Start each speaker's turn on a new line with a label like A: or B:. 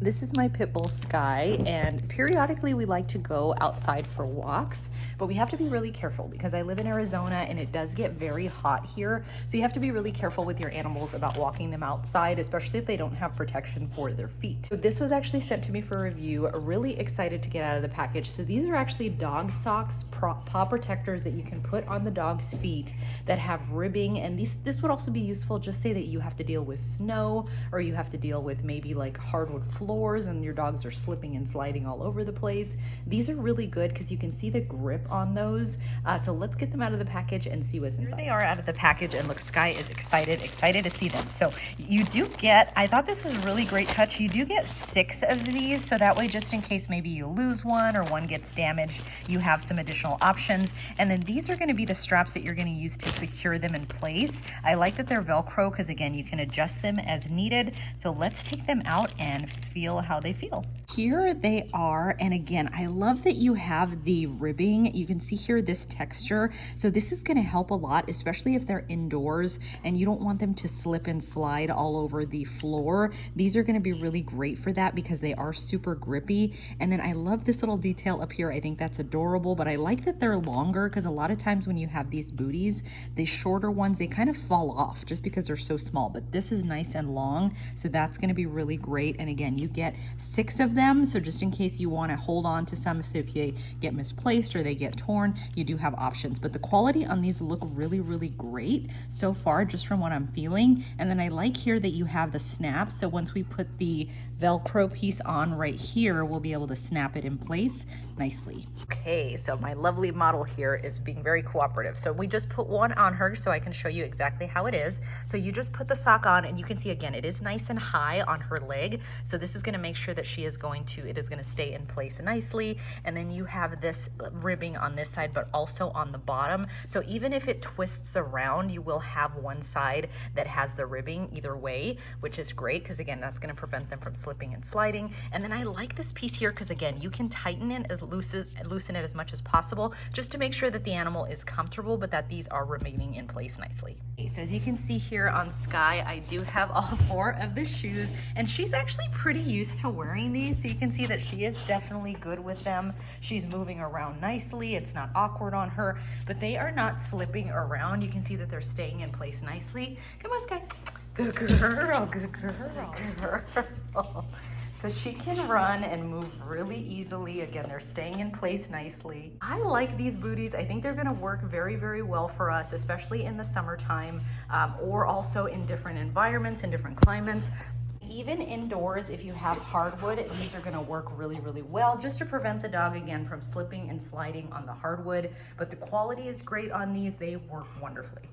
A: This is my pit bull Sky, and periodically we like to go outside for walks, but we have to be really careful because I live in Arizona and it does get very hot here. So you have to be really careful with your animals about walking them outside, especially if they don't have protection for their feet. So this was actually sent to me for review. Really excited to get out of the package. So these are actually dog socks, paw protectors that you can put on the dog's feet that have ribbing, and this would also be useful, just say that you have to deal with snow or you have to deal with maybe like hardwood floors and your dogs are slipping and sliding all over the place. These are really good because you can see the grip on those. So let's get them out of the package and see what's inside. Here they are out of the package, and look, Sky is excited to see them. So you do get, I thought this was a really great touch, you do get 6 of these, so that way just in case maybe you lose one or one gets damaged, you have some additional options. And then these are going to be the straps that you're going to use to secure them in place. I like that they're Velcro because again, you can adjust them as needed. So let's take them out and feel how they feel. Here they are, and again, I love that you have the ribbing. You can see here this texture. So this is going to help a lot, especially if they're indoors and you don't want them to slip and slide all over the floor. These are going to be really great for that because they are super grippy. And then I love this little detail up here. I think that's adorable, but I like that they're longer because a lot of times when you have these booties, the shorter ones, they kind of fall off just because they're so small, but this is nice and long. So that's going to be really great. And again, you get 6 of them. So just in case you want to hold on to some, so if they get misplaced or they get torn, you do have options. But the quality on these look really, really great so far, just from what I'm feeling. And then I like here that you have the snap. So once we put the Velcro piece on right here, we'll be able to snap it in place nicely. Okay, so my lovely model here is being very cooperative. So we just put one on her so I can show you exactly how it is. So you just put the sock on and you can see again, it is nice and high on her leg. So this is gonna make sure that it is gonna stay in place nicely. And then you have this ribbing on this side, but also on the bottom. So even if it twists around, you will have one side that has the ribbing either way, which is great because again, that's gonna prevent them from slipping and sliding. And then I like this piece here because again, you can tighten it loosen it as much as possible just to make sure that the animal is comfortable, but that these are remaining in place nicely. Okay, so as you can see here on Sky, I do have all 4 of the shoes, and she's actually pretty used to wearing these. So you can see that she is definitely good with them. She's moving around nicely. It's not awkward on her, but they are not slipping around. You can see that they're staying in place nicely. Come on, Sky. Good girl, good girl, good girl. So she can run and move really easily. Again, they're staying in place nicely. I like these booties. I think they're gonna work very, very well for us, especially in the summertime, or also in different environments, in different climates. Even indoors, if you have hardwood, these are gonna work really, really well, just to prevent the dog, again, from slipping and sliding on the hardwood. But the quality is great on these. They work wonderfully.